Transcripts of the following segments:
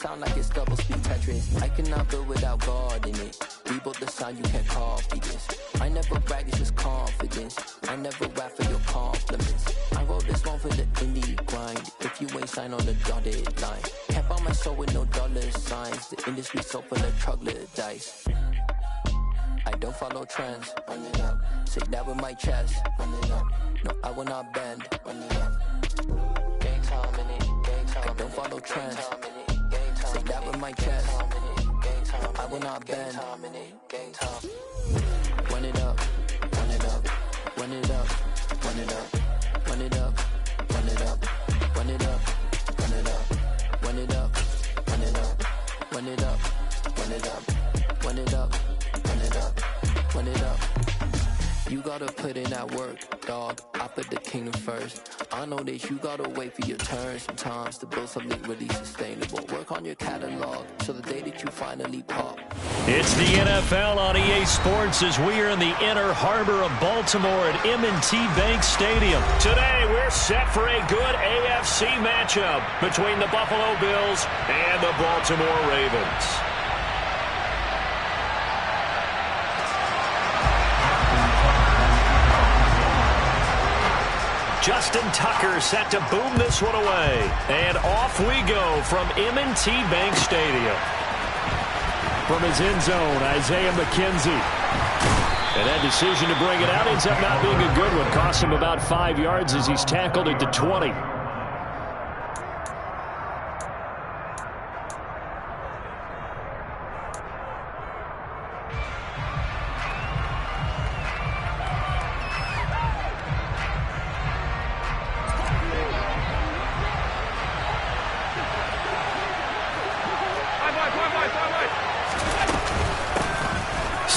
sound like it's double speed Tetris. I cannot build without God in it. Rebuild the sound, you can't copy this. I never brag, it's just confidence. I never rap for your compliments. I wrote this one for the indie grind. If you ain't signed on the dotted line, can't buy my soul with no dollar signs. The industry so full of troglodytes. I don't follow trends. Run it up. Say that with my chest. Run it up. No, I will not bend. Run it up. Gang time in it. Gang time. I don't follow trends. Say that with my chest. I will not bend. Gang time. Run it up. Run it up. Run it up. Run it up. Run it up. Run it up. Run it up. Run it up. Run it up. Run it up. Run it up. Run it up. Run it up. Run it up, run it up. You gotta put in that work, dog. I put the kingdom first. I know that you gotta wait for your turn sometimes to build something really sustainable. Work on your catalog so the day that you finally pop. It's the NFL on EA Sports as we are in the inner harbor of Baltimore at M&T Bank Stadium. Today we're set for a good AFC matchup between the Buffalo Bills and the Baltimore Ravens. Justin Tucker set to boom this one away. And off we go from M&T Bank Stadium. From his end zone, Isaiah McKenzie. And that decision to bring it out ends up not being a good one. Cost him about 5 yards as he's tackled at the 20.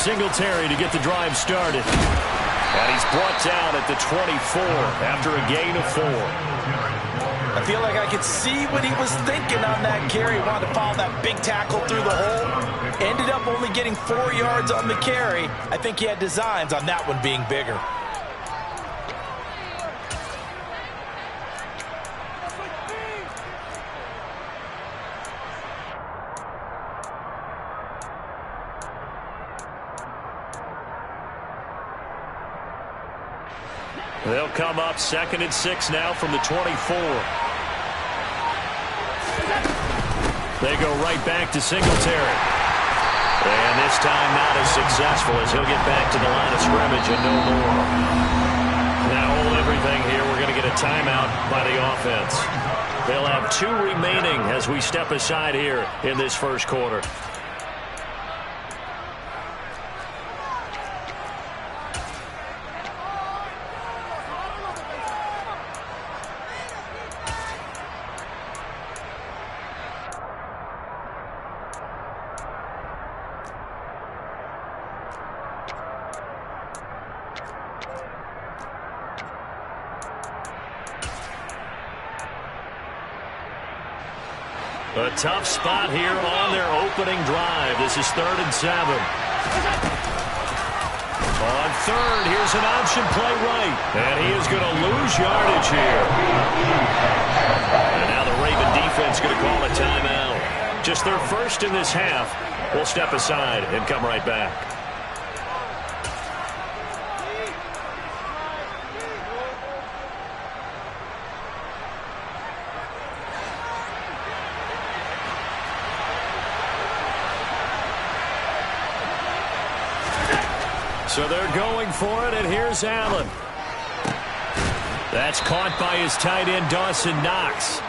Singletary to get the drive started. And he's brought down at the 24 after a gain of 4. I feel like I could see what he was thinking on that carry. Wanted to follow that big tackle through the hole. Ended up only getting 4 yards on the carry. I think he had designs on that one being bigger. They'll come up 2nd and 6 now from the 24. They go right back to Singletary. And this time not as successful as he'll get back to the line of scrimmage and no more. Now hold everything here. We're going to get a timeout by the offense. They'll have 2 remaining as we step aside here in this first quarter. A tough spot here on their opening drive. This is 3rd and 7. On 3rd, here's an option play right. And he is going to lose yardage here. And now the Raven defense going to call a timeout. Just their first in this half. We'll step aside and come right back. So they're going for it, and here's Allen. That's caught by his tight end, Dawson Knox.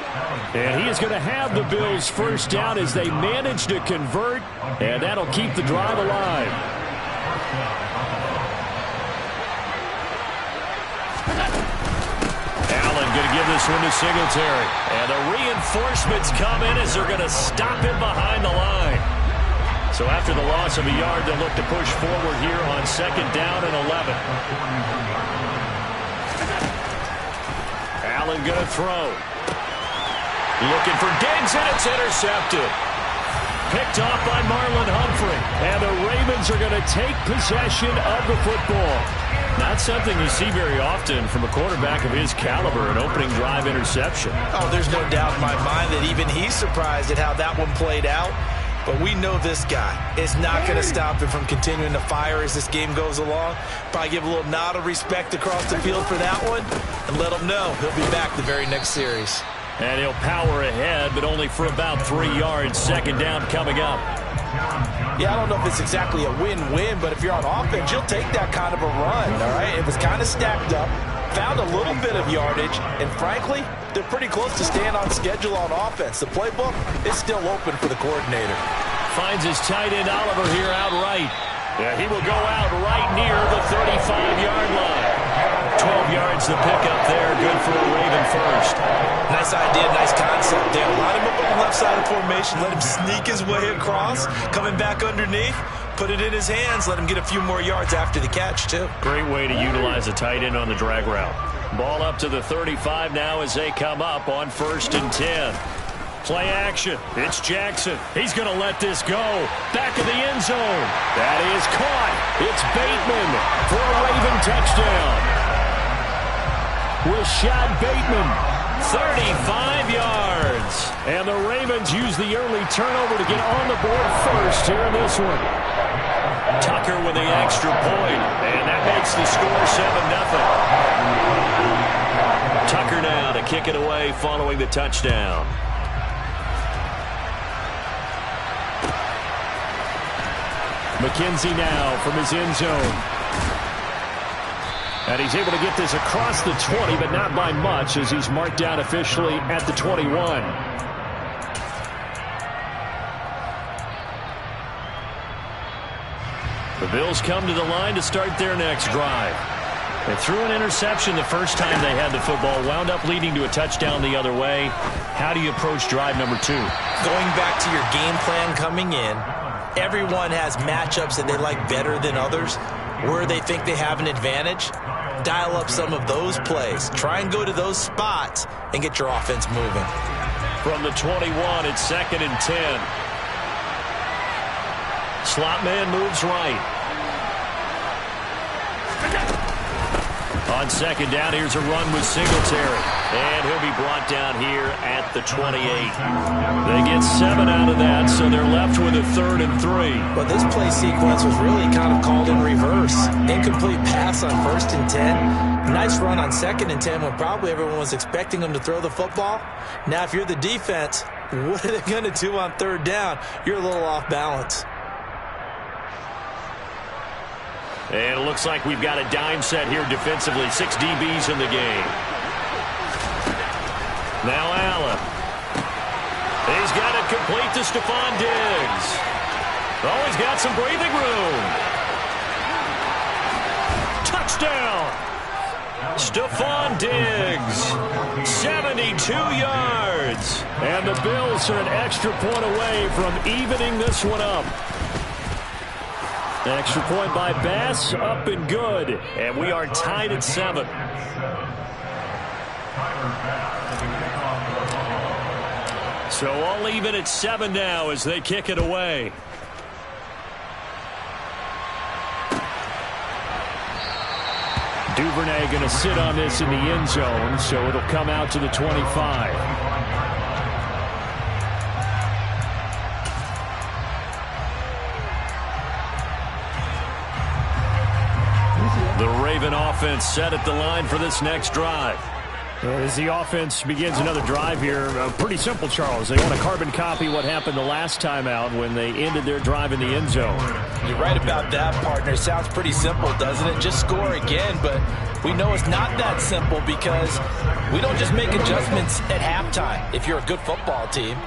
And he is going to have the Bills first down as they manage to convert, and that'll keep the drive alive. Allen going to give this one to Singletary. And the reinforcements come in as they're going to stop him behind the line. So after the loss of a yard, they'll look to push forward here on 2nd down and 11. Allen going to throw. Looking for Diggs, and it's intercepted. Picked off by Marlon Humphrey. And the Ravens are going to take possession of the football. Not something you see very often from a quarterback of his caliber, an opening drive interception. Oh, there's no doubt in my mind that even he's surprised at how that one played out. But we know this guy is not going to stop him from continuing to fire as this game goes along. Probably give a little nod of respect across the field for that one and let him know he'll be back the very next series. And he'll power ahead, but only for about 3 yards. Second down coming up. Yeah, I don't know if it's exactly a win-win, but if you're on offense, you'll take that kind of a run, all right? It was kind of stacked up, found a little bit of yardage, and frankly, they're pretty close to staying on schedule on offense. The playbook is still open for the coordinator. Finds his tight end Oliver here outright. Yeah, he will go out right near the 35-yard line. 12 yards to pick up there. Good for a Raven first. Nice idea, nice concept there. Line him up on the left side of formation. Let him sneak his way across. Coming back underneath. Put it in his hands. Let him get a few more yards after the catch, too. Great way to utilize a tight end on the drag route. Ball up to the 35 now as they come up on 1st and 10. Play action. It's Jackson. He's going to let this go. Back of the end zone. That is caught. It's Bateman for a Raven touchdown. Rashad Bateman, 35 yards. And the Ravens use the early turnover to get on the board first here in this one. Tucker with the extra point. And that makes the score 7-0. Tucker now to kick it away following the touchdown. McKenzie now from his end zone. And he's able to get this across the 20, but not by much as he's marked down officially at the 21. The Bills come to the line to start their next drive. They threw an interception the first time they had the football, wound up leading to a touchdown the other way. How do you approach drive number 2? Going back to your game plan coming in, everyone has matchups that they like better than others. Where they think they have an advantage, dial up some of those plays. Try and go to those spots and get your offense moving. From the 21, it's 2nd and 10. Slot man moves right. On 2nd down, here's a run with Singletary. And he'll be brought down here at the 28. They get 7 out of that, so they're left with a 3rd and 3. But this play sequence was really kind of called in reverse. Incomplete pass on 1st and 10. Nice run on 2nd and 10 when probably everyone was expecting them to throw the football. Now, if you're the defense, what are they going to do on 3rd down? You're a little off balance. And it looks like we've got a dime set here defensively. 6 DBs in the game. Now Allen. He's got it complete to Stephon Diggs. Oh, he's got some breathing room. Touchdown. Stephon Diggs. 72 yards. And the Bills are an extra point away from evening this one up. An extra point by Bass, up and good. And we are tied at 7. So all even at 7 now as they kick it away. Duvernay going to sit on this in the end zone, so it'll come out to the 25. The Raven offense set at the line for this next drive. As the offense begins another drive here, pretty simple, Charles. They want to carbon copy what happened the last time out when they ended their drive in the end zone. You're right about that, partner. Sounds pretty simple, doesn't it? Just score again, but we know it's not that simple because we don't just make adjustments at halftime if you're a good football team.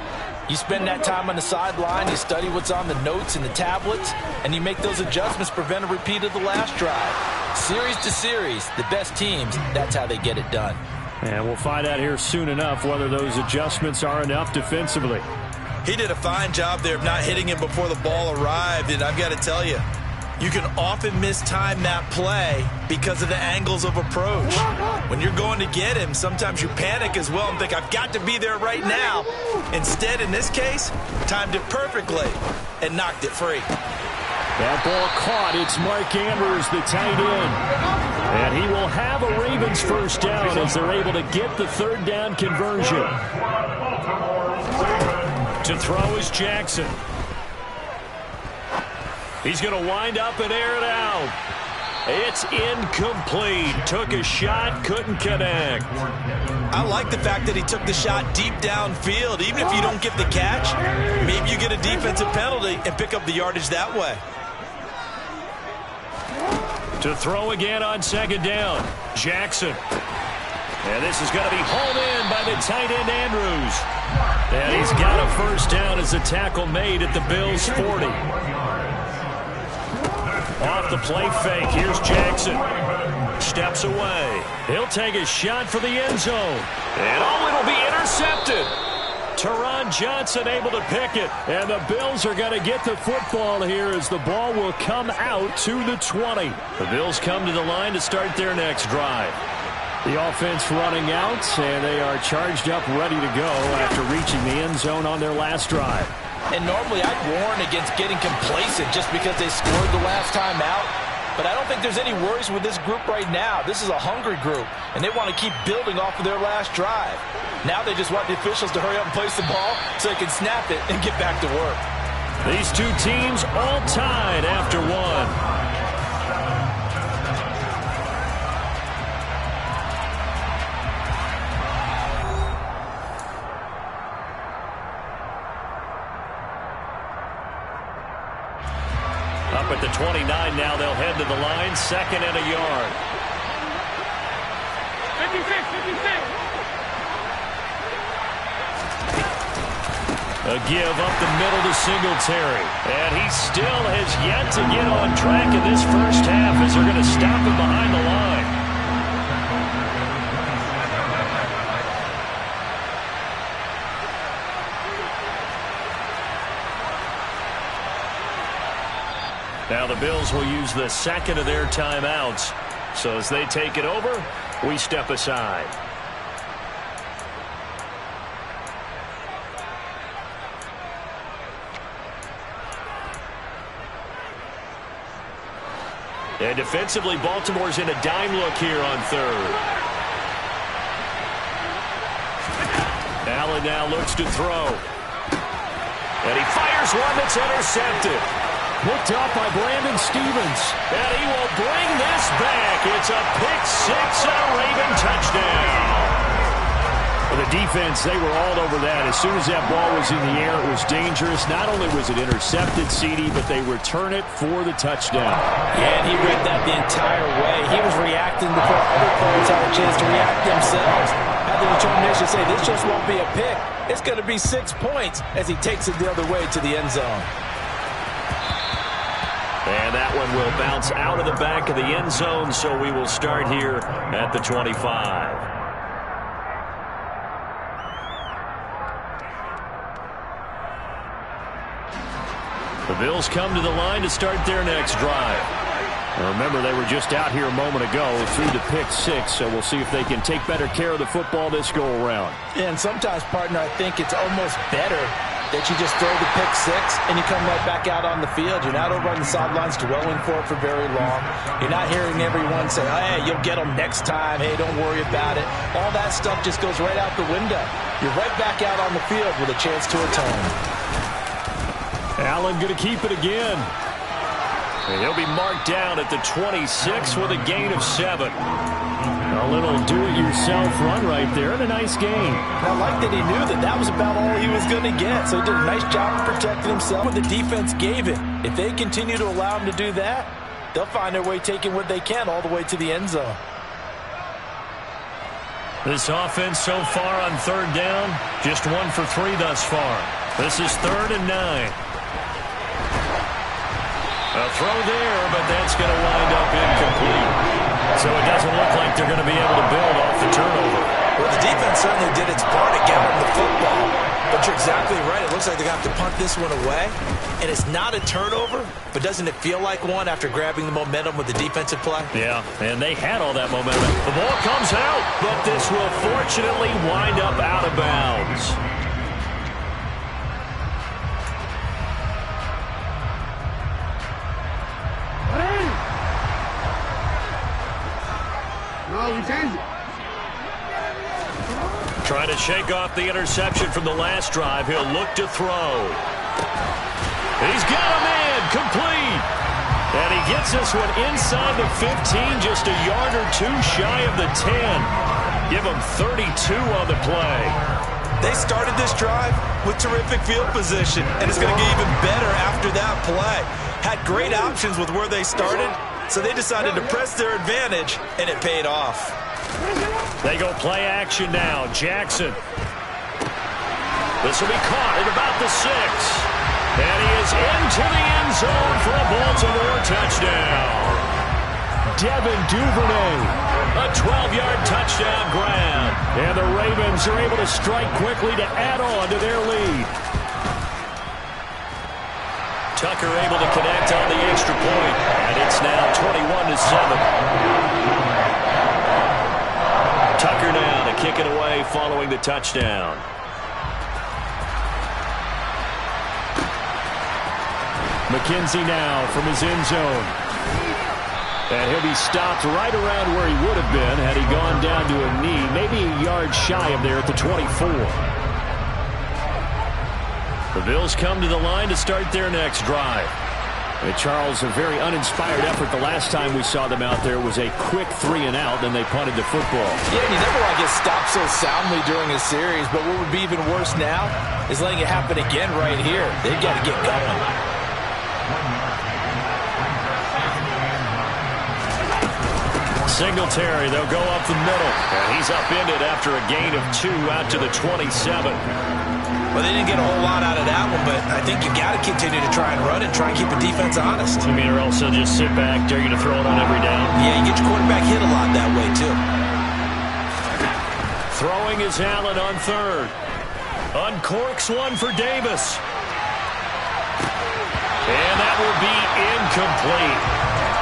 You spend that time on the sideline, you study what's on the notes and the tablets, and you make those adjustments, prevent a repeat of the last drive. Series to series, the best teams, that's how they get it done. And we'll find out here soon enough whether those adjustments are enough defensively. He did a fine job there of not hitting him before the ball arrived, and I've got to tell you, You can often mistime that play because of the angles of approach. When you're going to get him, sometimes you panic as well and think, I've got to be there right now. Instead, in this case, timed it perfectly and knocked it free. That ball caught. It's Mark Andrews, the tight end. And he will have a Ravens first down as they're able to get the third down conversion. To throw is Jackson. He's going to wind up and air it out. It's incomplete. Took a shot, couldn't connect. I like the fact that he took the shot deep downfield. Even if you don't get the catch, maybe you get a defensive penalty and pick up the yardage that way. To throw again on second down, Jackson. And this is going to be hauled in by the tight end, Andrews. And he's got a first down as the tackle made at the Bills' 40. Off the play fake, here's Jackson. Steps away. He'll take a shot for the end zone. And it'll be intercepted. Teron Johnson able to pick it. And the Bills are going to get the football here as the ball will come out to the 20. The Bills come to the line to start their next drive. The offense running out, and they are charged up, ready to go after reaching the end zone on their last drive. And normally I'd warn against getting complacent just because they scored the last time out. But I don't think there's any worries with this group right now. This is a hungry group, and they want to keep building off of their last drive. Now they just want the officials to hurry up and place the ball so they can snap it and get back to work. These two teams all tied after one. Up at the 29 now, they'll head to the line, second and a yard. 56. A give up the middle to Singletary. And he still has yet to get on track in this first half as they're going to stop him behind the line. Now the Bills will use the second of their timeouts. So as they take it over, we step aside. And defensively, Baltimore's in a dime look here on third. Allen now looks to throw. And he fires one that's intercepted. Hooked up by Brandon Stevens. And he will bring this back. It's a pick six and a Raven touchdown. For the defense, they were all over that. As soon as that ball was in the air, it was dangerous. Not only was it intercepted, CD, but they return it for the touchdown. Yeah, and he read that the entire way. He was reacting before other players had a chance to react themselves. Had the determination to say, this just won't be a pick. It's going to be 6 points as he takes it the other way to the end zone. And that one will bounce out of the back of the end zone, so we will start here at the 25. The Bills come to the line to start their next drive. Now remember, they were just out here a moment ago through the pick six, so we'll see if they can take better care of the football this go-around. And sometimes, partner, I think it's almost better that you just throw the pick six and you come right back out on the field. You're not over on the sidelines dwelling for it for very long. You're not hearing everyone say, hey, you'll get them next time. Hey, don't worry about it. All that stuff just goes right out the window. You're right back out on the field with a chance to atone. Allen going to keep it again. And he'll be marked down at the 26 with a gain of 7. A little do-it-yourself run right there and a nice gain. I like that he knew that that was about all he was going to get. So he did a nice job of protecting himself. What the defense gave him. If they continue to allow him to do that, they'll find their way taking what they can all the way to the end zone. This offense so far on third down, just 1 for 3 thus far. This is 3rd and 9. A throw there, but that's going to wind up incomplete. So it doesn't look like they're going to be able to build off the turnover. Well, the defense certainly did its part to get him the football. But you're exactly right. It looks like they're going to have to punt this one away. And it's not a turnover, but doesn't it feel like one after grabbing the momentum with the defensive play? Yeah, and they had all that momentum. The ball comes out, but this will fortunately wind up out of bounds. Trying to shake off the interception from the last drive. He'll look to throw. He's got a man complete. And he gets this one inside the 15, just a yard or two shy of the 10. Give him 32 on the play. They started this drive with terrific field position, and it's going to get even better after that play. Had great options with where they started, so they decided to press their advantage, and it paid off. They go play action now. Jackson. This will be caught at about the 6. And he is into the end zone for a Baltimore touchdown. Devin Duvernay. A 12-yard touchdown grab. And the Ravens are able to strike quickly to add on to their lead. Tucker able to connect on the extra point. And it's now 21-7. Tucker now to kick it away following the touchdown. McKenzie now from his end zone. And he'll be stopped right around where he would have been had he gone down to a knee, maybe a yard shy of there at the 24. The Bills come to the line to start their next drive. And Charles, a very uninspired effort the last time we saw them out there was a quick 3-and-out, then they punted the football. Yeah, and you never want to get stopped so soundly during a series, but what would be even worse now is letting it happen again right here. They've got to get going. Singletary, they'll go up the middle. And he's upended after a gain of 2 out to the 27. Well, they didn't get a whole lot out of that one, but I think you got to continue to try and run and try and keep the defense honest. You mean, or else they'll just sit back, dare you to throw it on every down? Yeah, you get your quarterback hit a lot that way, too. Throwing is Allen on third. Uncorks one for Davis. And that will be incomplete.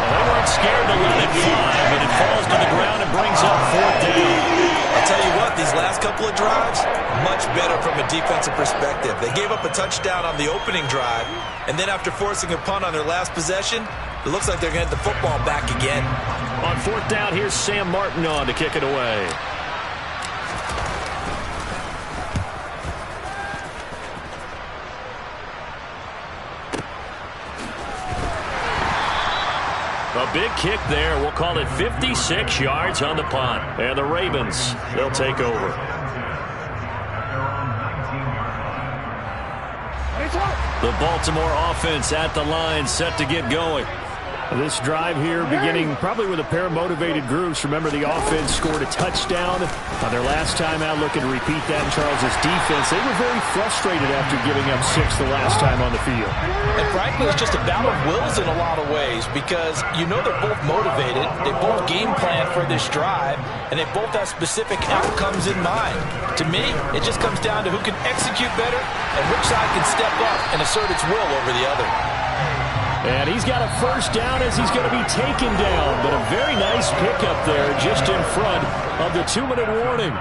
Well, they weren't scared to let it fly, but it falls to the ground and brings up 4th down. I'll tell you what, these last couple of drives, much better from a defensive perspective. They gave up a touchdown on the opening drive, and then after forcing a punt on their last possession, it looks like they're going to get the football back again. On 4th down, here's Sam Martin on to kick it away. A big kick there. We'll call it 56 yards on the punt. And the Ravens, they'll take over. The Baltimore offense at the line, set to get going. This drive here beginning probably with a pair of motivated groups. Remember, the offense scored a touchdown on their last time out. Looking to repeat that in Charles's defense. They were very frustrated after giving up 6 the last time on the field. And frankly, it's just a battle of wills in a lot of ways because you know they're both motivated. They both game plan for this drive, and they both have specific outcomes in mind. To me, it just comes down to who can execute better and which side can step up and assert its will over the other. And he's got a first down as he's going to be taken down. But a very nice pickup there just in front of the 2-minute warning.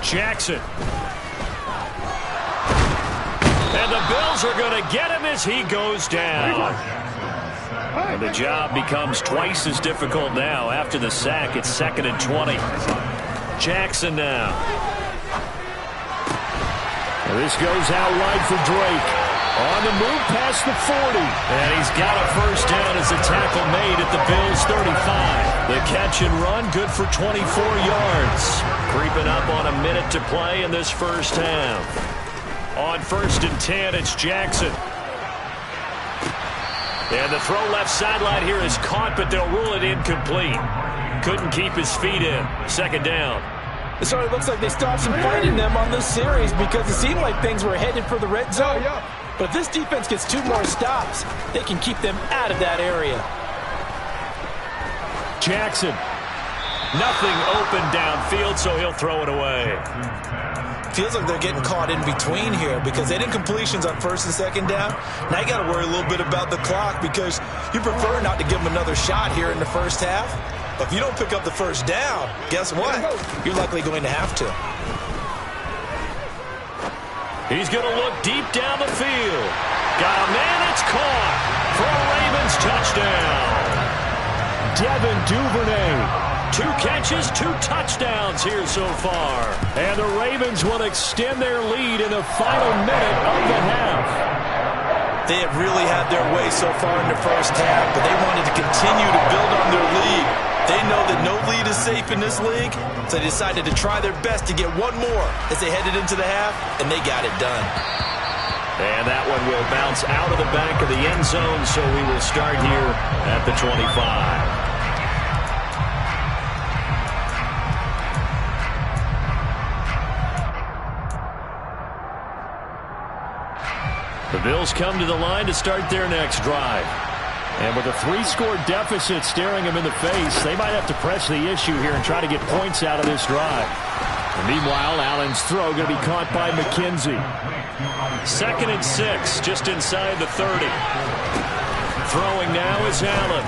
Jackson. And the Bills are going to get him as he goes down. And the job becomes twice as difficult now. After the sack, it's 2nd and 20. Jackson now. And this goes out wide for Drake. On the move past the 40. And he's got a first down as a tackle made at the Bills' 35. The catch and run, good for 24 yards. Creeping up on a minute to play in this first half. On 1st and 10, it's Jackson. And the throw left sideline here is caught, but they'll rule it incomplete. Couldn't keep his feet in. 2nd down. It sort of looks like they stopped some fighting them on this series because it seemed like things were headed for the red zone. But if this defense gets 2 more stops, they can keep them out of that area. Jackson. Nothing open downfield, so he'll throw it away. Feels like they're getting caught in between here because they didn't completions on 1st and 2nd down. Now you got to worry a little bit about the clock because you prefer not to give them another shot here in the first half. But if you don't pick up the 1st down, guess what? You're likely going to have to. He's going to look deep down the field. Got a man, it's caught for a Ravens touchdown. Devin Duvernay. 2 catches, 2 touchdowns here so far. And the Ravens will extend their lead in the final minute of the half. They have really had their way so far in the first half, but they wanted to continue to build on their lead. They know that no lead is safe in this league, so they decided to try their best to get one more as they headed into the half, and they got it done. And that one will bounce out of the back of the end zone, so we will start here at the 25. The Bills come to the line to start their next drive. And with a 3-score deficit staring them in the face, they might have to press the issue here and try to get points out of this drive. And meanwhile, Allen's throw going to be caught by McKenzie. 2nd and 6, just inside the 30. Throwing now is Allen.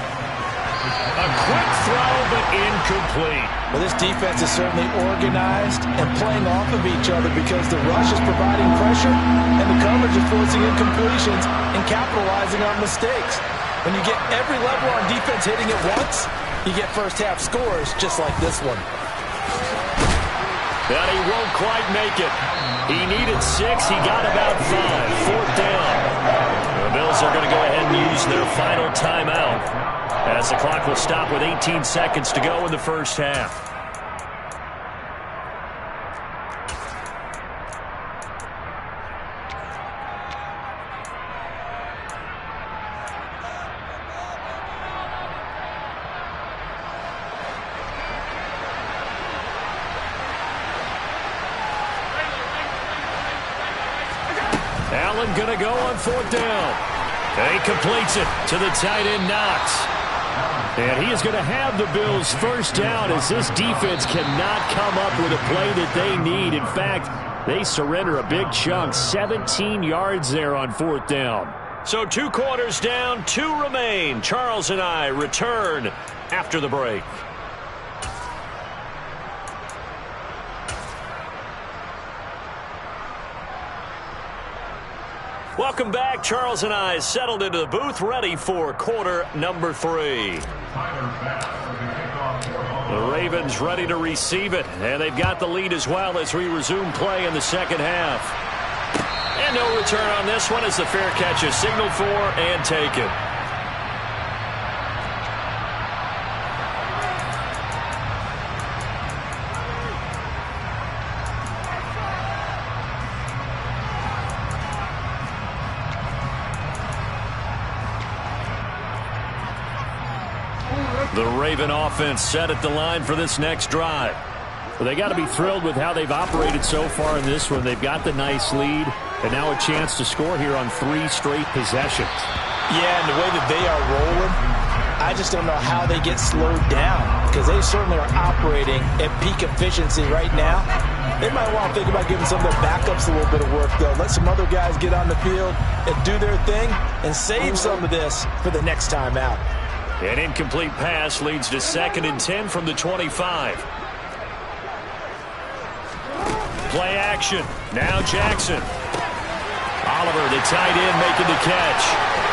A quick throw, but incomplete. Well, this defense is certainly organized and playing off of each other because the rush is providing pressure and the coverage is forcing incompletions and capitalizing on mistakes. When you get every level on defense hitting at once, you get first-half scores just like this one. But he won't quite make it. He needed 6. He got about 5. 4th down. The Bills are going to go ahead and use their final timeout as the clock will stop with 18 seconds to go in the first half. Allen going to go on 4th down. And he completes it to the tight end, Knox. And he is going to have the Bills' first down as this defense cannot come up with a play that they need. In fact, they surrender a big chunk, 17 yards there on 4th down. So 2 quarters down, 2 remain. Charles and I return after the break. Welcome back. Charles and I settled into the booth, ready for quarter number 3. The Ravens ready to receive it, and they've got the lead as well as we resume play in the second half. And no return on this one as the fair catch is signaled for and taken. The Raven offense set at the line for this next drive. Well, they got to be thrilled with how they've operated so far in this one. They've got the nice lead, and now a chance to score here on 3 straight possessions. Yeah, and the way that they are rolling, I just don't know how they get slowed down because they certainly are operating at peak efficiency right now. They might want to think about giving some of their backups a little bit of work, though. Let some other guys get on the field and do their thing and save some of this for the next time out. An incomplete pass leads to 2nd and 10 from the 25. Play action. Now Jackson. Oliver, the tight end, making the catch.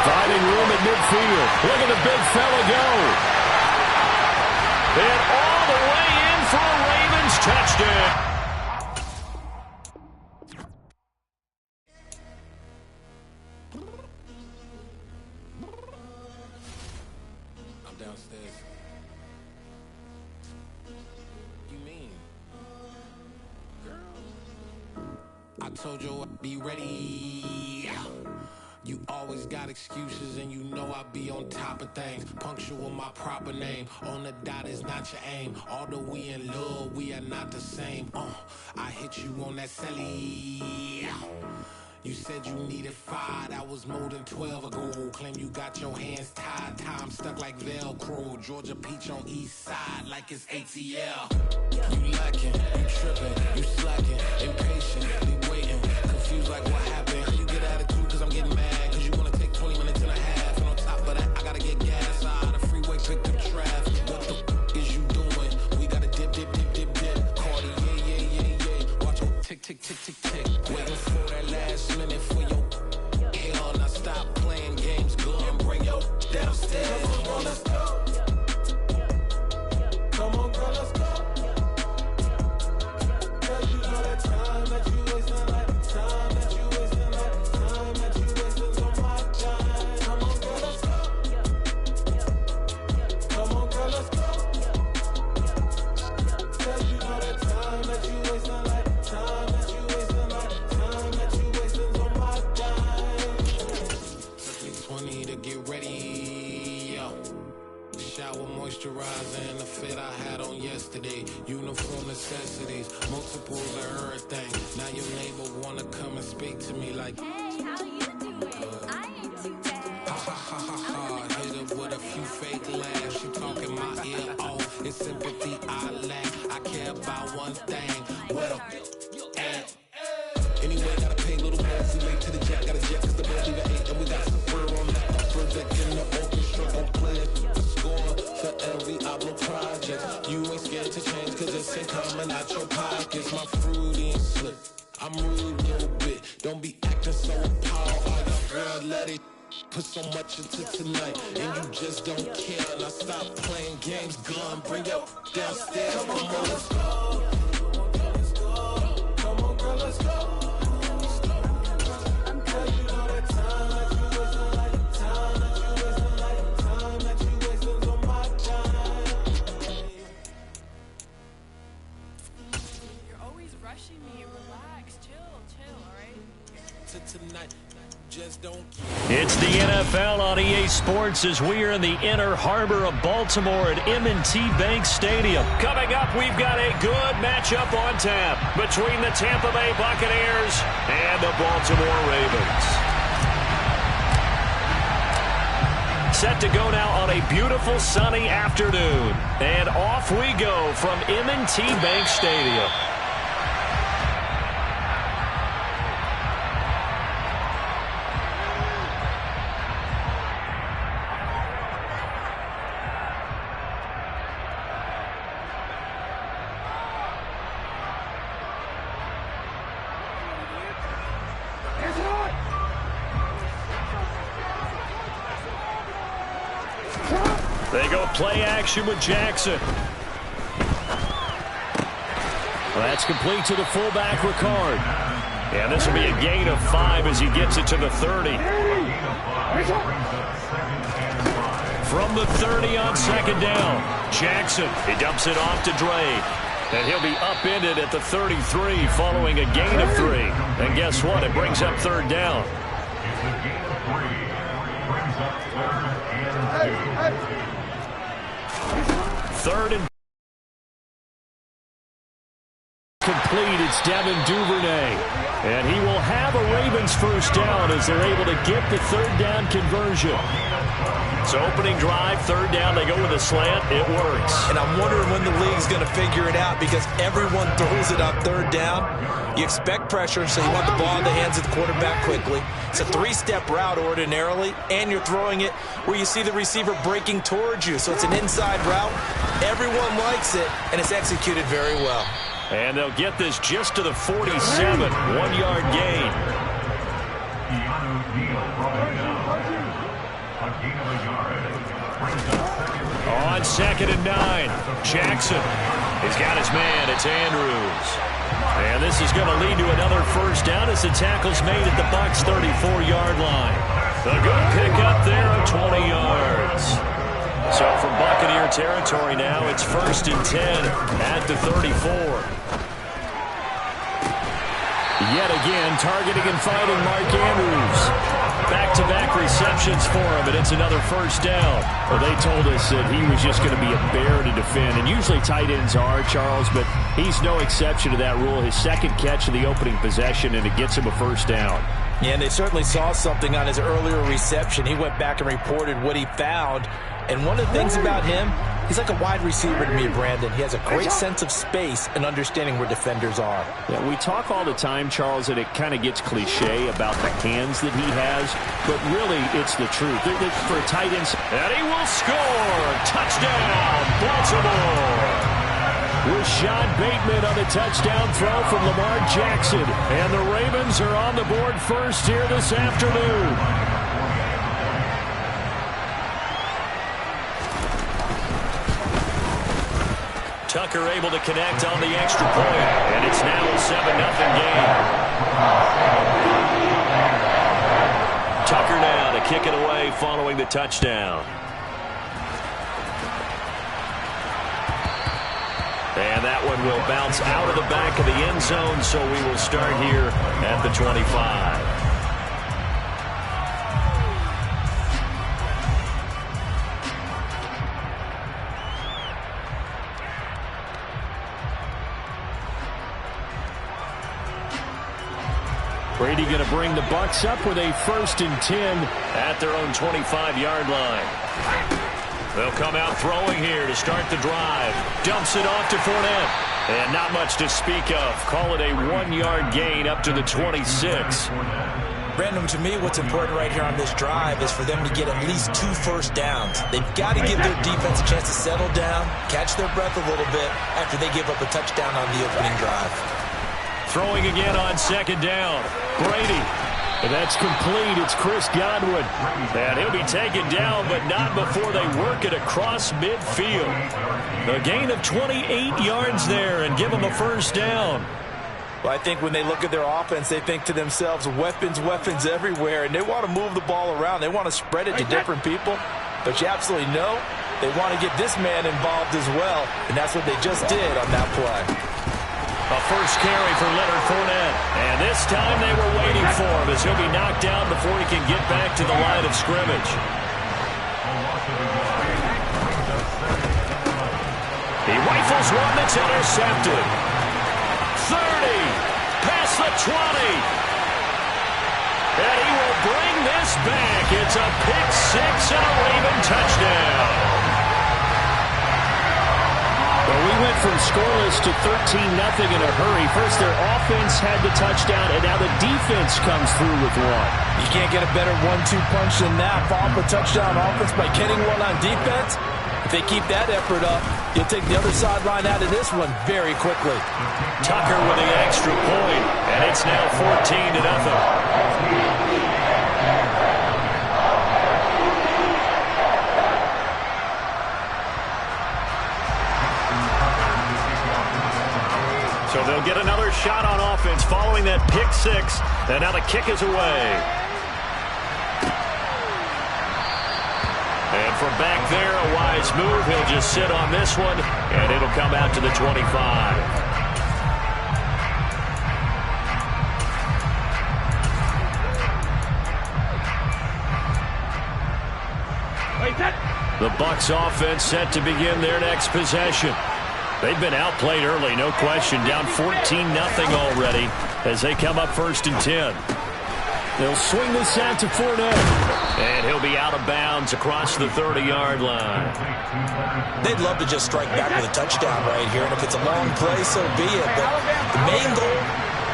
Finding room at midfield. Look at the big fella go. And all the way in for a Ravens touchdown. I told you I'd be ready. You always got excuses and you know I be on top of things. Punctual my proper name. On the dot is not your aim. Although we in love, we are not the same. I hit you on that celly. You said you needed 5, that was more than 12 ago. Claim you got your hands tied, time stuck like Velcro. Georgia Peach on east side like it's ATL. You lacking, you tripping, you slacking, impatient, be waiting, confused like what happened. How you get attitude cause I'm getting mad, cause you wanna take 20 minutes and a half. And on top of that, I gotta get gas out of the freeway, pick up traffic. What the is you doing? We gotta dip, Cardi, yeah. Watch your tick, waiting for that last minute for your hell. Now stop playing games, go and bring your downstairs. Come on, let's go. Come on, girl, let's go. Cause you know that time that you wasting, like time that you wasting, like time that you wasting on my time. Come on, girl, let's go. Come on, girl, let's go. Cause you know that time that you wasting, like time that you wasting, like time that you wasting on my time. Took me 20 to get ready, yo. Shower, moisturizer, and the fit I had on yesterday. Uniform necessities, multiples of everything. Now your neighbor wanna come and speak to me like, Hey, how you doing? I ain't too bad. ha. Hit her with a few fake laughs. She talking my ear off. It's sympathy I lack. I care about one thing. What a at. Anyway, gotta pay a little more if we late to the jet. Got a jet cause the boys leave at 8 and we got some fur on that. Project in the orchestra, don't play it. Score for every Ablo project. You ain't scared to change cause it's ain't coming out your pockets. My fruity and slip. I'm rude a little bit. Don't be acting so appalled. Oh, your girl, let it put so much into tonight. And you just don't care. Now stop playing games, gun. Bring your downstairs. Come on, girl, let's go. Come on, girl, let's go. It's the NFL on EA Sports as we are in the inner harbor of Baltimore at M&T Bank Stadium. Coming up, we've got a good matchup on tap between the Tampa Bay Buccaneers and the Baltimore Ravens. Set to go now on a beautiful sunny afternoon. And off we go from M&T Bank Stadium. They go play action with Jackson. Well, that's complete to the fullback, Ricard. And this will be a gain of 5 as he gets it to the 30. From the 30 on second down, Jackson. He dumps it off to Dre. And he'll be upended at the 33 following a gain of 3. And guess what? It brings up third down. Third and complete. It's Devin Duvernay. And he will have a Ravens first down as they're able to get the third down conversion. So opening drive, third down, they go with a slant. It works. And I'm wondering when the league's going to figure it out because everyone throws it on third down. You expect pressure, so you want the ball in the hands of the quarterback quickly. It's a three-step route ordinarily, and you're throwing it where you see the receiver breaking towards you. So it's an inside route. Everyone likes it, and it's executed very well. And they'll get this just to the 47, 1-yard gain. On second and 9, Jackson. He's got his man. It's Andrews. And this is going to lead to another first down as the tackle's made at the Bucs' 34-yard line. A good pick up there of 20 yards. So from Buccaneer territory now, it's first and 10 at the 34. Yet again, targeting and fighting Mark Andrews. Back-to-back receptions for him, and it's another first down. Well, they told us that he was just going to be a bear to defend, and usually tight ends are, Charles, but he's no exception to that rule. His second catch of the opening possession, and it gets him a first down. Yeah, and they certainly saw something on his earlier reception. He went back and reported what he found. And one of the things about him, he's like a wide receiver to me, Brandon. He has a great sense of space and understanding where defenders are. Yeah, we talk all the time, Charles, that it kind of gets cliche about the hands that he has, but really it's the truth. For a tight end, and he will score! Touchdown, Baltimore! Rashad Bateman on the touchdown throw from Lamar Jackson. And the Ravens are on the board first here this afternoon. Tucker able to connect on the extra point, and it's now a 7-0 game. Tucker now to kick it away following the touchdown. And that one will bounce out of the back of the end zone, so we will start here at the 25. Brady going to bring the Bucs up with a 1st and 10 at their own 25-yard line. They'll come out throwing here to start the drive. Dumps it off to Fournette. And not much to speak of. Call it a 1-yard gain up to the 26. Brandon, to me, what's important right here on this drive is for them to get at least 2 first downs. They've got to give their defense a chance to settle down, catch their breath a little bit after they give up a touchdown on the opening drive. Throwing again on 2nd down. Brady. And that's complete. It's Chris Godwin. And he'll be taken down, but not before they work it across midfield. A gain of 28 yards there and give them a 1st down. Well, I think when they look at their offense, they think to themselves, weapons, weapons everywhere, and they want to move the ball around. They want to spread it to different people. But you absolutely know they want to get this man involved as well, and that's what they just did on that play. A first carry for Leonard Fournette. And this time they were waiting for him as he'll be knocked down before he can get back to the line of scrimmage. He rifles one that's intercepted. 30, past the 20. And he will bring this back. It's a pick 6 and a Raven touchdown. Well, we went from scoreless to 13-0 in a hurry. First, their offense had the touchdown, and now the defense comes through with one. You can't get a better 1-2 punch than that. Follow up a touchdown offense by getting one on defense. If they keep that effort up, you'll take the other sideline out of this one very quickly. Tucker with the extra point, and it's now 14-0. So they'll get another shot on offense following that pick 6. And now the kick is away. And from back there, a wise move. He'll just sit on this one, and it'll come out to the 25. The Bucs offense set to begin their next possession. They've been outplayed early, no question. Down 14-0 already as they come up 1st and 10. They'll swing this out to Fournette. And he'll be out of bounds across the 30-yard line. They'd love to just strike back with a touchdown right here. And if it's a long play, so be it. But the main goal,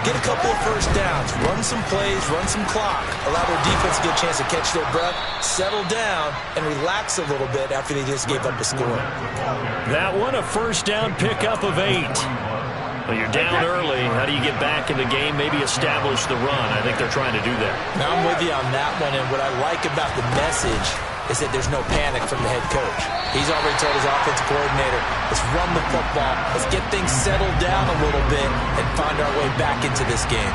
get a couple of first downs. Run some plays, run some clock. Allow their defense to get a chance to catch their breath, settle down, and relax a little bit after they just gave up a score. That one, a first down pickup of 8. Well, you're down early. How do you get back in the game? Maybe establish the run. I think they're trying to do that. Now, I'm with you on that one, and what I like about the message is that there's no panic from the head coach. He's already told his offensive coordinator, let's run the football, let's get things settled down a little bit, and find our way back into this game.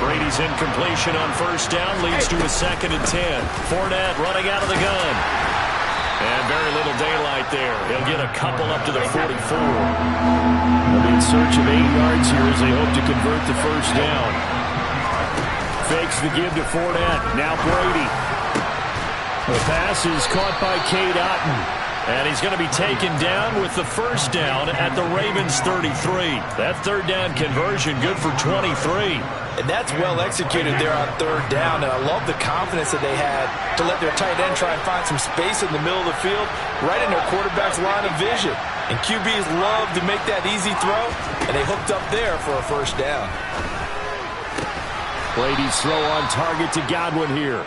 Brady's incompletion on first down leads to a 2nd and 10. Fournette running out of the gun. And very little daylight there. He'll get a couple up to the 44. They'll be in search of 8 yards here as they hope to convert the first down. Fakes the give to Fournette. Now Brady. The pass is caught by Cade Otton. And he's going to be taken down with the first down at the Ravens' 33. That third down conversion good for 23. And that's well executed there on third down. And I love the confidence that they had to let their tight end try and find some space in the middle of the field, right in their quarterback's line of vision. And QBs love to make that easy throw, and they hooked up there for a first down. Brady's throw on target to Godwin here.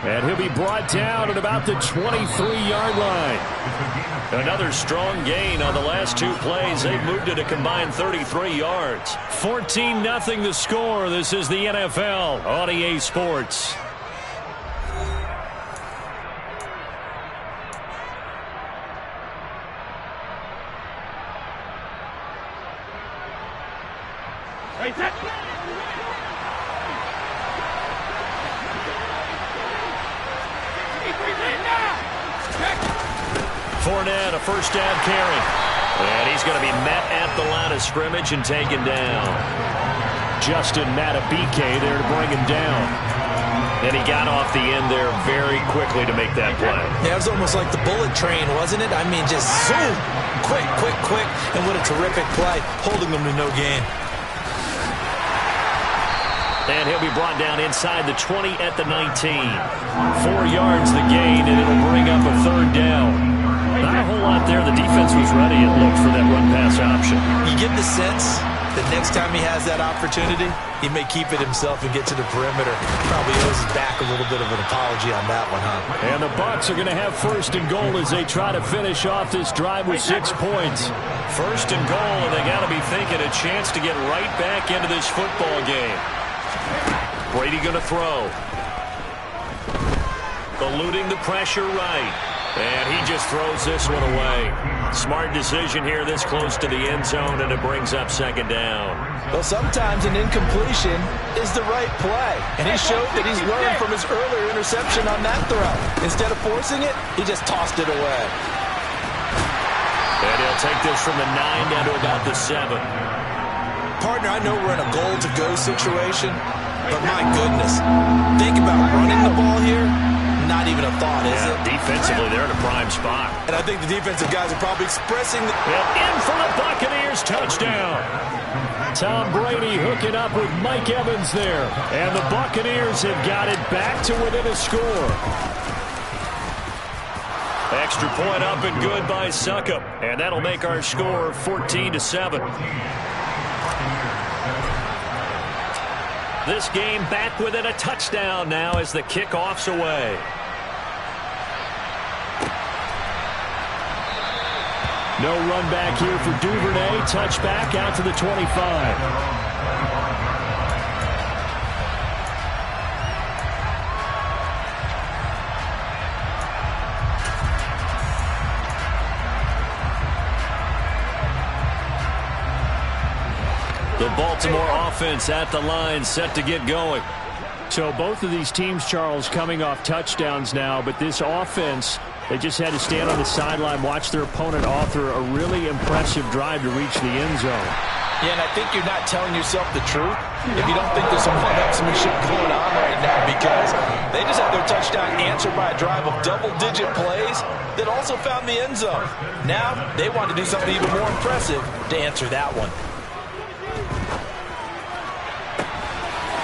And he'll be brought down at about the 23-yard line. Another strong gain on the last two plays. They've moved it a combined 33 yards. 14-0 the score. This is the NFL on EA Sports. Fournette, a first down carry. And he's going to be met at the line of scrimmage and taken down. Justin Matabike there to bring him down. And he got off the end there very quickly to make that play. Yeah, it was almost like the bullet train, wasn't it? I mean, just zoom. Quick, quick, quick. And what a terrific play, holding them to no gain. And he'll be brought down inside the 20 at the 19. 4 yards the gain, and it'll bring up a third down. Not a whole lot there. The defense was ready, it looked, for that run-pass option. You get the sense that next time he has that opportunity, he may keep it himself and get to the perimeter. Probably owes his back a little bit of an apology on that one, huh? And the Bucs are going to have first and goal as they try to finish off this drive with 6 points. First and goal, and they got to be thinking a chance to get right back into this football game. Brady going to throw. Eluding the pressure right. And he just throws this one away. Smart decision here this close to the end zone, and it brings up second down. Well, sometimes an incompletion is the right play. And he showed that he's learned from his earlier interception on that throw. Instead of forcing it, he just tossed it away. And he'll take this from the 9 down to about the 7. Partner, I know we're in a goal-to-go situation, but my goodness, think about running the ball here. Not even a thought, is it? Defensively, they're in a prime spot. And I think the defensive guys are probably expressing the... And in for the Buccaneers, touchdown. Tom Brady hooking up with Mike Evans there. And the Buccaneers have got it back to within a score. Extra point up and good by Suckup. And that'll make our score 14-7. This game back within a touchdown now as the kickoff's away. No run back here for Duvernay. Touchback out to the 25. The Baltimore offense at the line, set to get going. So both of these teams, Charles, coming off touchdowns now, but this offense, they just had to stand on the sideline, watch their opponent author a really impressive drive to reach the end zone. Yeah, and I think you're not telling yourself the truth if you don't think there's some one-upsmanship going on right now, because they just had their touchdown answered by a drive of double-digit plays that also found the end zone. Now they want to do something even more impressive to answer that one.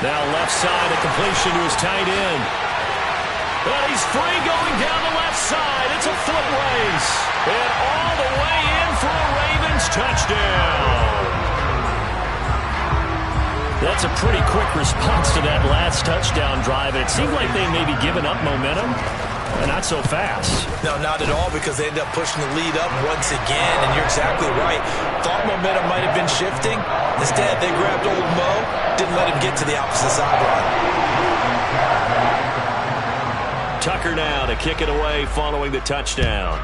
Now left side, a completion to his tight end. And he's free going down the left side. It's a foot race. And all the way in for a Ravens touchdown. That's a pretty quick response to that last touchdown drive. And it seemed like they may be giving up momentum. Not so fast. No, not at all, because they ended up pushing the lead up once again, and you're exactly right. Thought momentum might have been shifting. Instead, they grabbed old Mo, didn't let him get to the opposite sideline. Tucker now to kick it away following the touchdown.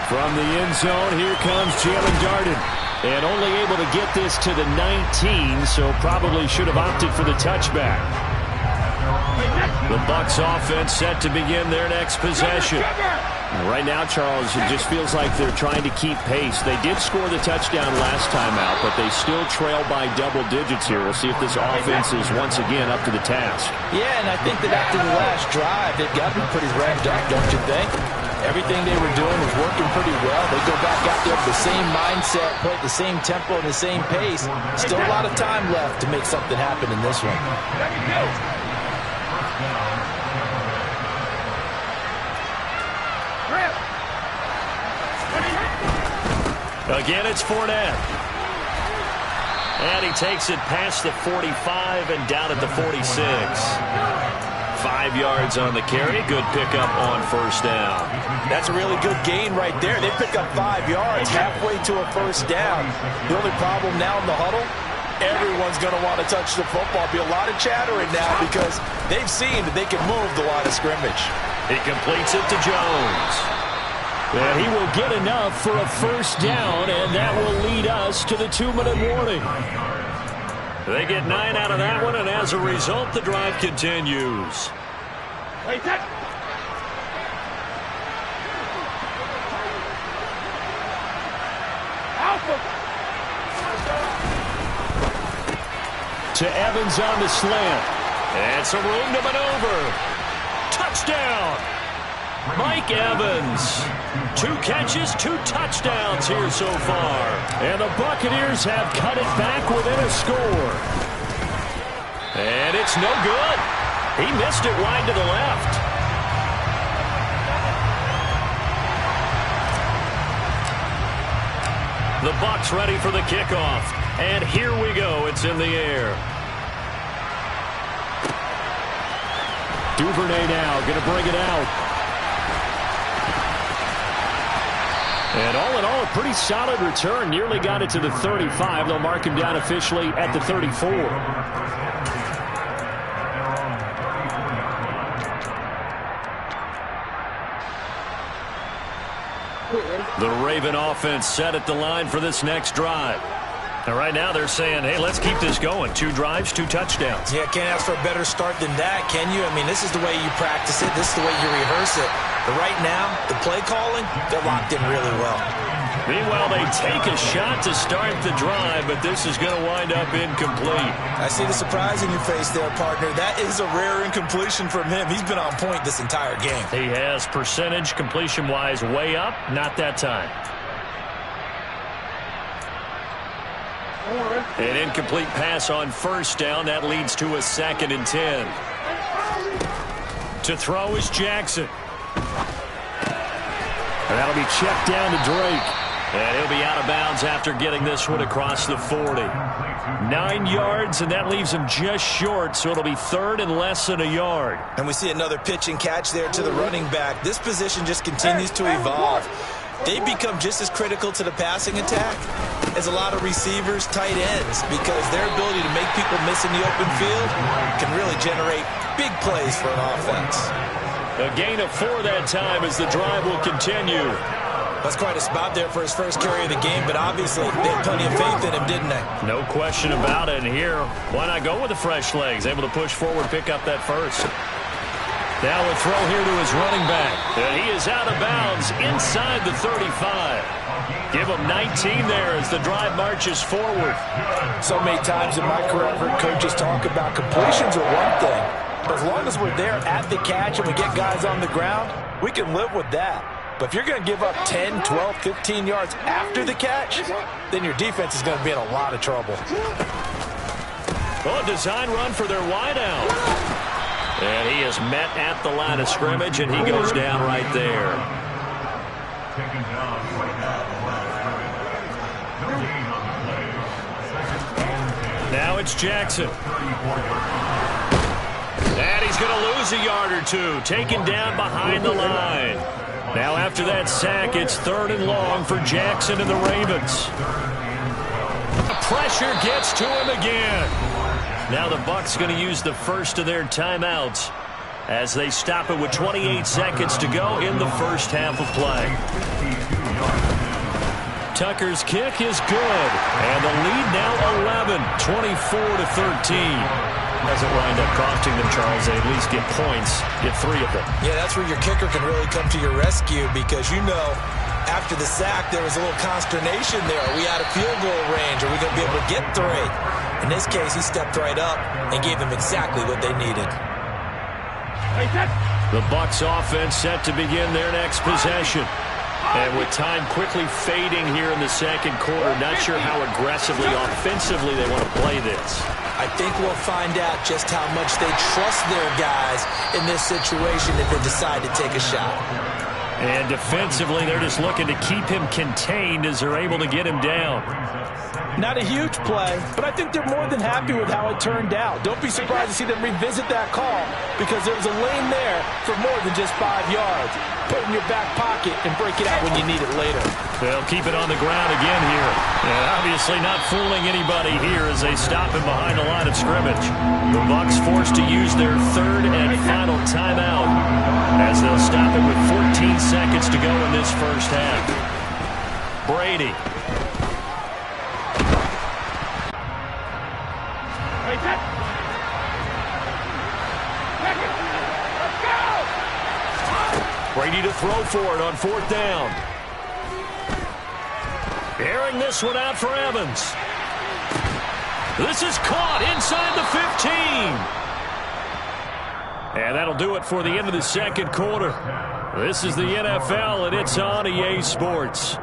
From the end zone, here comes Jalen Darden. And only able to get this to the 19, so probably should have opted for the touchback. The Bucs offense set to begin their next possession. Right now, Charles, it just feels like they're trying to keep pace. They did score the touchdown last time out, but they still trail by double digits here. We'll see if this offense is once again up to the task. Yeah, and I think that after the last drive, they've got to be pretty revved up, don't you think? Everything they were doing was working pretty well. They go back out there with the same mindset, play at the same tempo and the same pace. Still a lot of time left to make something happen in this one. Again, it's Fournette. And he takes it past the 45 and down at the 46. 5 yards on the carry. Good pickup on first down. That's a really good gain right there. They pick up 5 yards halfway to a first down. The only problem now in the huddle, everyone's going to want to touch the football. Be a lot of chattering now because they've seen that they can move the line of scrimmage. He completes it to Jones. And he will get enough for a first down, and that will lead us to the 2-minute warning. They get 9 out of that one, and as a result, the drive continues. To Evans on the slant. And some room to maneuver. Touchdown! Mike Evans. 2 catches, 2 touchdowns here so far. And the Buccaneers have cut it back within a score. And it's no good. He missed it wide to the left. The Bucs ready for the kickoff. And here we go. It's in the air. Duvernay now going to bring it out. And all in all, a pretty solid return. Nearly got it to the 35. They'll mark him down officially at the 34. The Raven offense set at the line for this next drive. And right now they're saying, hey, let's keep this going. 2 drives, 2 touchdowns. Yeah, can't ask for a better start than that, can you? I mean, this is the way you practice it. This is the way you rehearse it. But right now, the play calling, they're locked in really well. Meanwhile, they take a shot to start the drive, but this is going to wind up incomplete. I see the surprise in your face there, partner. That is a rare incompletion from him. He's been on point this entire game. He has percentage completion-wise way up, not that time. An incomplete pass on first down. That leads to a 2nd and 10. To throw is Jackson. And that'll be checked down to Drake. And he'll be out of bounds after getting this one across the 40. 9 yards, and that leaves him just short, so it'll be 3rd and less than a yard. And we see another pitch and catch there to the running back. This position just continues to evolve. They become just as critical to the passing attack as a lot of receivers, tight ends, because their ability to make people miss in the open field can really generate big plays for an offense. A gain of 4 that time as the drive will continue. That's quite a spot there for his first carry of the game, but obviously they had plenty of faith in him, didn't they? No question about it. And here, why not go with the fresh legs? Able to push forward, pick up that first. Now a throw here to his running back. And he is out of bounds inside the 35. Give him 19 there as the drive marches forward. So many times in my career, I've heard coaches talk about completions are one thing. But as long as we're there at the catch and we get guys on the ground, we can live with that. But if you're going to give up 10, 12, 15 yards after the catch, then your defense is going to be in a lot of trouble. Oh, design run for their wideout. And he is met at the line of scrimmage, and he goes down right there. Now it's Jackson. And he's going to lose a yard or 2, taken down behind the line. Now after that sack, it's 3rd and long for Jackson and the Ravens. The pressure gets to him again. Now the Bucs going to use the first of their timeouts as they stop it with 28 seconds to go in the first half of play. Tucker's kick is good, and the lead now 11, 24-13. Doesn't wind up costing them, Charles. They at least get points, get 3 of them. Yeah, that's where your kicker can really come to your rescue because, after the sack, there was a little consternation there. Are we out of field goal range? Are we going to be able to get 3? In this case, he stepped right up and gave them exactly what they needed. The Bucs offense set to begin their next possession. And with time quickly fading here in the second quarter, not sure how aggressively, offensively they want to play this. I think we'll find out just how much they trust their guys in this situation if they decide to take a shot. And defensively, they're just looking to keep him contained as they're able to get him down. Not a huge play, but I think they're more than happy with how it turned out. Don't be surprised to see them revisit that call because there was a lane there for more than just 5 yards. Put it in your back pocket and break it out when you need it later. They'll keep it on the ground again here. And obviously not fooling anybody here as they stop him behind the line of scrimmage. The Bucs forced to use their 3rd and final timeout as they'll stop it with 14 seconds to go in this first half. Brady. Brady to throw for it on 4th down. Airing this one out for Evans. This is caught inside the 15. And that'll do it for the end of the second quarter. This is the NFL, and it's on EA Sports.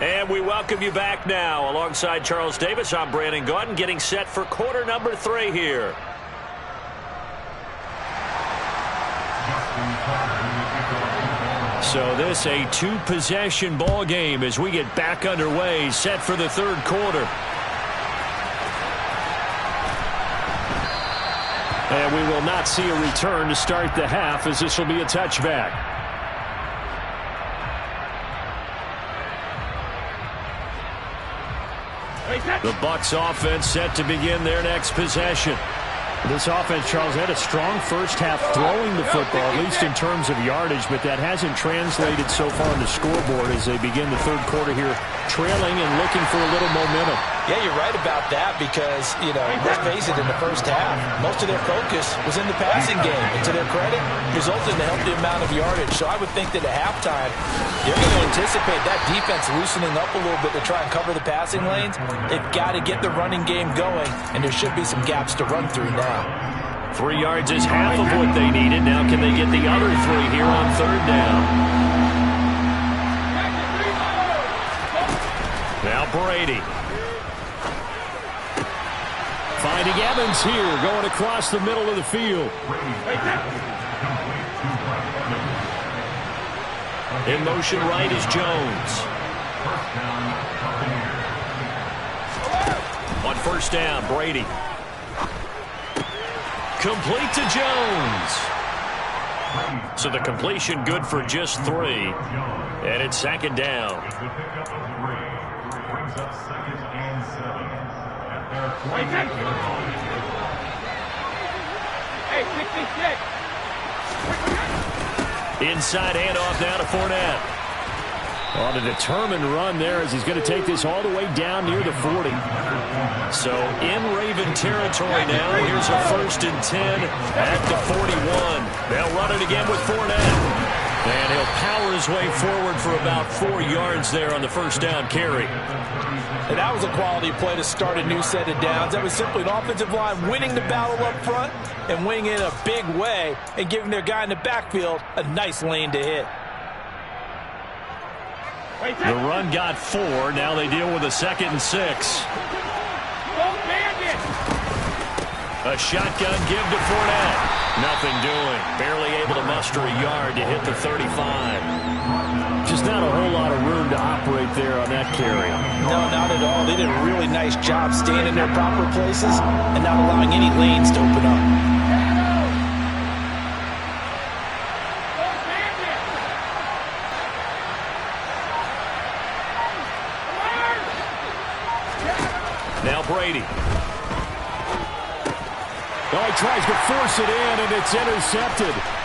And we welcome you back now. Alongside Charles Davis, I'm Brandon Gaudin, getting set for quarter number 3 here. So this a 2-possession ball game as we get back underway, set for the 3rd quarter. And we will not see a return to start the half as this will be a touchback. The Bucs offense set to begin their next possession. This offense, Charles, had a strong first half throwing the football, at least in terms of yardage, but that hasn't translated so far on the scoreboard as they begin the 3rd quarter here, trailing and looking for a little momentum. Yeah, you're right about that because, let's face it, in the first half, most of their focus was in the passing game. And to their credit, resulted in a healthy amount of yardage. So I would think that at halftime, they're going to anticipate that defense loosening up a little bit to try and cover the passing lanes. They've got to get the running game going, and there should be some gaps to run through now. 3 yards is half of what they needed. Now can they get the other 3 here on 3rd down? Now Brady. Finding Evans here, going across the middle of the field. In motion right is Jones. On 1st down, Brady. Complete to Jones. So the completion good for just 3. And it's 2nd down. Inside handoff now to Fournette. On a determined run there as he's going to take this all the way down near the 40. So in Raven territory now. Here's a 1st and 10 at the 41. They'll run it again with Fournette. And he'll power his way forward for about 4 yards there on the 1st down carry. And that was a quality play to start a new set of downs. That was simply an offensive line winning the battle up front and winning it in a big way and giving their guy in the backfield a nice lane to hit. The run got 4. Now they deal with a 2nd and 6. A shotgun give to Fournette. Nothing doing. Barely able to muster a yard to hit the 35. Just not a whole lot of room to operate there on that carry. No, not at all. They did a really nice job staying in their proper places and not allowing any lanes to open up. Now Brady. Oh, he tries to force it in, and it's intercepted.